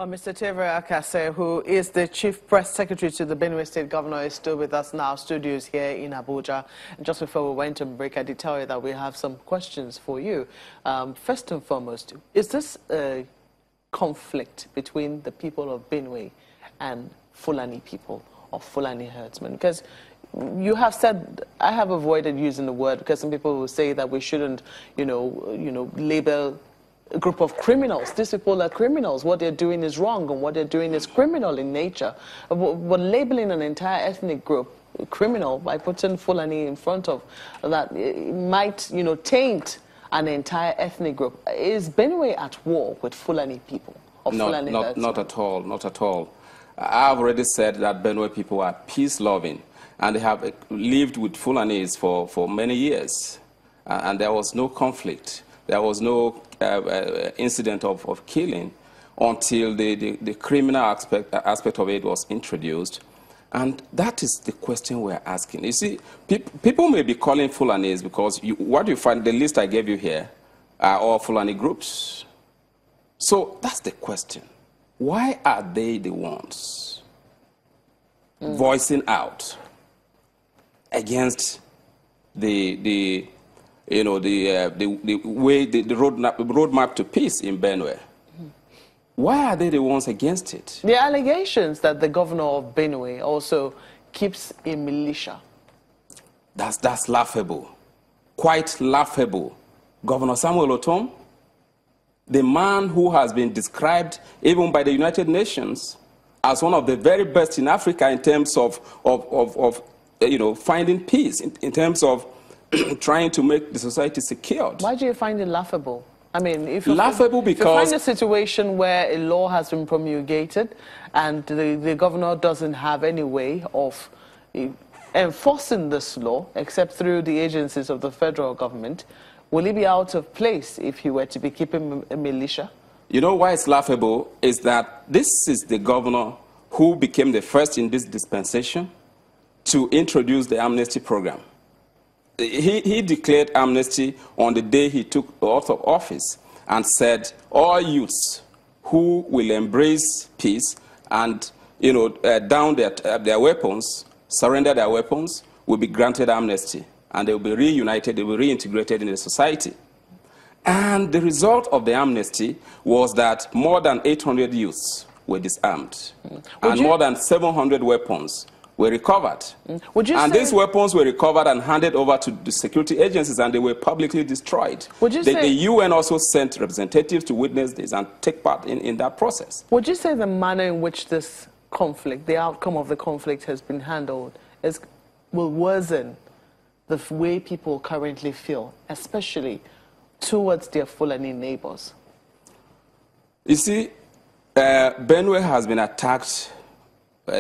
Mr. Tevere Akase, who is the Chief Press Secretary to the Benue State Governor, is still with us now. Studios here in Abuja. And just before we went on break, I did tell you that we have some questions for you. First and foremost, is this a conflict between the people of Benue and Fulani people or Fulani herdsmen? Because you have said, I have avoided using the word because some people will say that we shouldn't, label a group of criminals. These people are criminals. What they're doing is wrong, and what they're doing is criminal in nature. But labeling an entire ethnic group criminal by putting Fulani in front of that, it might, taint an entire ethnic group. Is Benue at war with Fulani people? Or Fulani herdsmen? Not at all. Not at all. I've already said that Benue people are peace-loving, and they have lived with Fulanis for many years, and there was no conflict. There was no incident of killing until the criminal aspect of it was introduced. And that is the question we're asking. You see, people may be calling Fulanis because what you find, the list I gave you here, are all Fulani groups. So that's the question. Why are they the ones voicing out against the roadmap to peace in Benue? Why are they the ones against it? The allegations that the governor of Benue also keeps a militia. That's laughable, quite laughable. Governor Samuel Otom, the man who has been described even by the United Nations as one of the very best in Africa in terms of finding peace, in terms of trying to make the society secured. Why do you find it laughable? I mean, if you find a situation where a law has been promulgated and the governor doesn't have any way of enforcing this law except through the agencies of the federal government, will he be out of place if he were to be keeping a militia? You know why it's laughable is that this is the governor who became the first in this dispensation to introduce the amnesty program. He declared amnesty on the day he took oath of office and said all youths who will embrace peace and down their weapons, surrender their weapons, will be granted amnesty, and they will be reunited, they will be reintegrated in the society. And the result of the amnesty was that more than 800 youths were disarmed, and more than 700 weapons were recovered. And these weapons were recovered and handed over to the security agencies, and they were publicly destroyed. The UN also sent representatives to witness this and take part in that process. Would you say the manner in which this conflict, the outcome of the conflict has been handled, will worsen the way people currently feel, especially towards their Fulani neighbors? You see, Benue has been attacked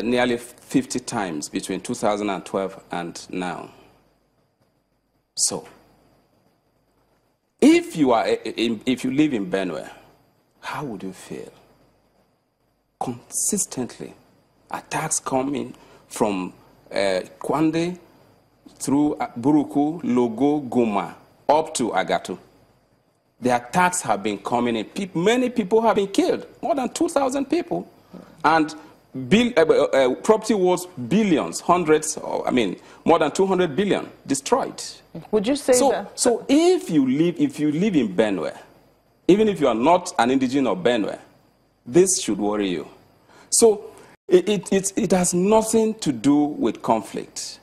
nearly 50 times between 2012 and now. So, if you live in Benue, how would you feel? Consistently, attacks coming from Kwande through Buruku, Logo, Guma, up to Agatu. The attacks have been coming in. Many people have been killed, more than 2,000 people. And property was billions, more than 200 billion destroyed. Would you say that? So if you live in Benue, even if you are not an indigenous of Benue, this should worry you. So it has nothing to do with conflict.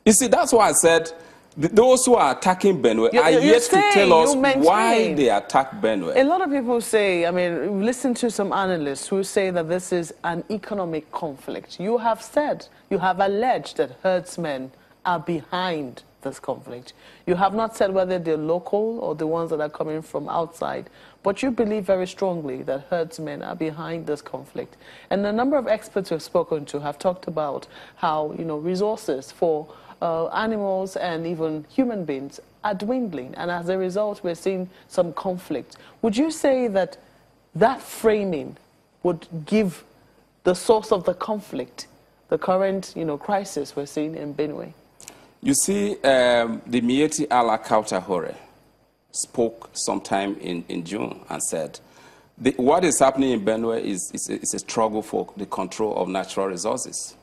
You see, that's why I said those who are attacking Benue are yet to tell us why they attack Benue. A lot of people say, listen to some analysts who say that this is an economic conflict. You have said, you have alleged that herdsmen are behind this conflict. You have not said whether they're local or the ones that are coming from outside, but you believe very strongly that herdsmen are behind this conflict. And a number of experts we've spoken to have talked about how, resources for animals and even human beings are dwindling, and as a result we're seeing some conflict. Would you say that that framing would give the source of the conflict, the current crisis we're seeing in Benue? You see, the Mieti Ala Kautahore spoke sometime in June and said what is happening in Benue is a struggle for the control of natural resources.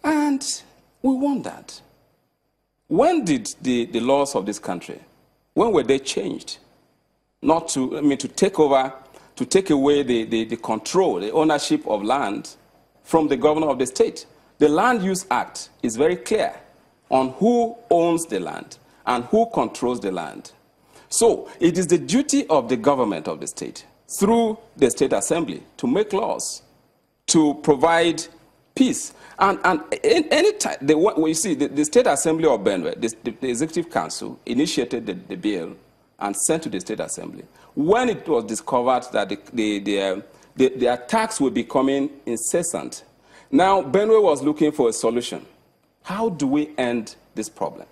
And we wondered, when did the laws of this country, when were they changed? Not to, to take over, to take away the control, the ownership of land from the governor of the state. The Land Use Act is very clear on who owns the land and who controls the land. So it is the duty of the government of the state, through the state assembly, to make laws, to provide peace. And any time, you see, the state assembly of Benue, the executive council initiated the bill and sent to the state assembly. When it was discovered that the attacks were becoming incessant, now Benue was looking for a solution. How do we end this problem?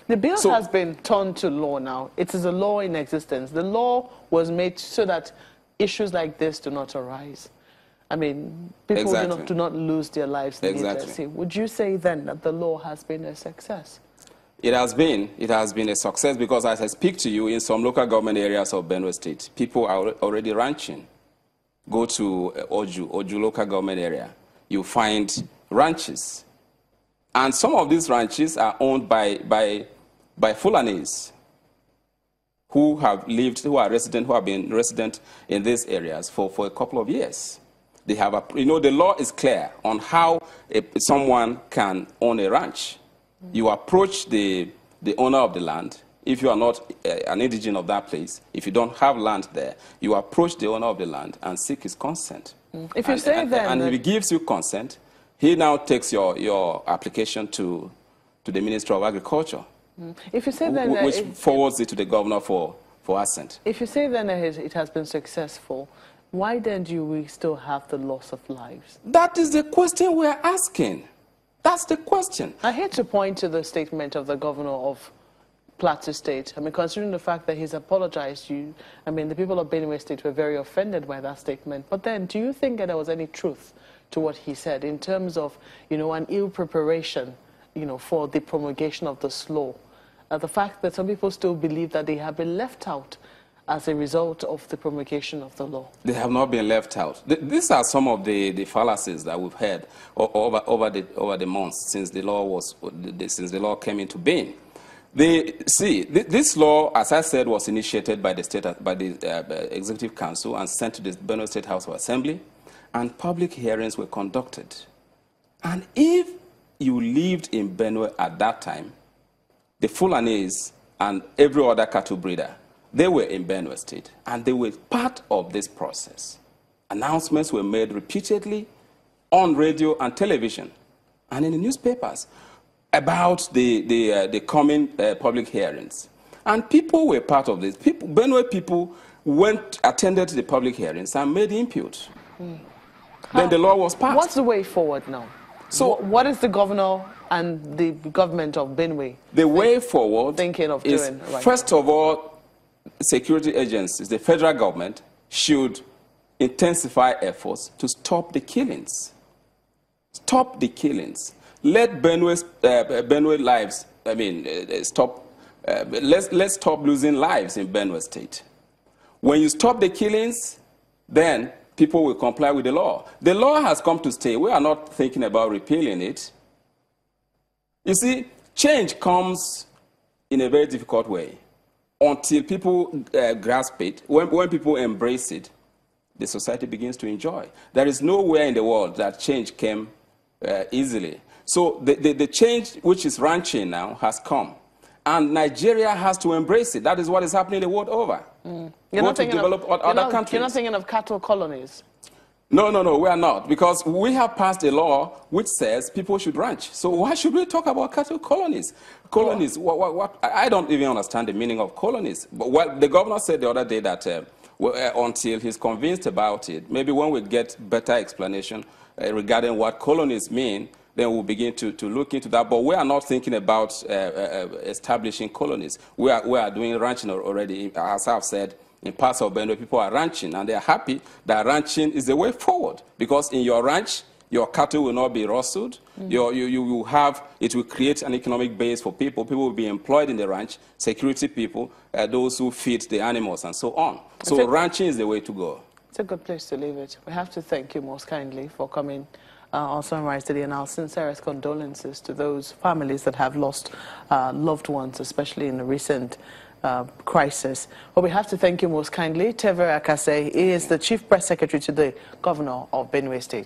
The bill has been turned to law now. It is a law in existence. The law was made so that issues like this do not arise. I mean, people do not lose their lives needlessly. Would you say then that the law has been a success? It has been a success because, as I speak to you, in some local government areas of Benue State, people are already ranching. Go to Oju local government area, you find ranches. And some of these ranches are owned by Fulanis who have been resident in these areas for a couple of years. They have the law is clear on how someone can own a ranch. You approach the owner of the land. If you are not an indigene of that place, if you don't have land there, you approach the owner of the land and seek his consent. If you say then, and if he gives you consent, he now takes your application to the Ministry of Agriculture. If you say then, which forwards it to the governor for assent. If you say then it has been successful, why then do we still have the loss of lives? That is the question we are asking. That's the question. I hate to point to the statement of the governor of Plateau State. I mean, considering the fact that he's apologized, the people of Benue State were very offended by that statement. But then, do you think that there was any truth to what he said in terms of, an ill preparation, for the promulgation of this law? The fact that some people still believe that they have been left out as a result of the promulgation of the law. They have not been left out. These are some of the fallacies that we've heard over the months since the law came into being. This law, as I said, was initiated by the Executive Council and sent to the Benue State House of Assembly, and public hearings were conducted. And if you lived in Benue at that time, the Fulanis and every other cattle breeder, they were in Benue State, and they were part of this process. Announcements were made repeatedly on radio and television and in the newspapers about the coming public hearings. And people were part of this. Benue people attended the public hearings and made input. Then the law was passed. What's the way forward now? So what is the governor and the government of Benue way forward thinking of doing? First of all, security agencies, the federal government, should intensify efforts to stop the killings. Stop the killings. Let Benue lives, stop. Let's stop losing lives in Benue State. When you stop the killings, then people will comply with the law. The law has come to stay. We are not thinking about repealing it. You see, change comes in a very difficult way. Until people grasp it, when people embrace it, the society begins to enjoy. There is nowhere in the world that change came easily. So the change which is ranching now has come. And Nigeria has to embrace it. That is what is happening the world over. You're not thinking of cattle colonies? No, we are not. Because we have passed a law which says people should ranch. So why should we talk about cattle colonies? Colonies, what? I don't even understand the meaning of colonies. But the governor said the other day that until he's convinced about it, maybe when we get better explanation regarding what colonies mean, then we'll begin to look into that. But we are not thinking about establishing colonies. We are doing ranching already. As I've said, in parts of Benue, people are ranching, and they are happy that ranching is the way forward. Because in your ranch, Your cattle will not be rustled. You will have, it will create an economic base for people. People will be employed in the ranch, security people, those who feed the animals, and so on. So ranching is the way to go. It's a good place to leave it. We have to thank you most kindly for coming on Sunrise today, and our sincerest condolences to those families that have lost loved ones, especially in the recent crisis. But we have to thank you most kindly. Tevere Akase is the Chief Press Secretary to the Governor of Benue State.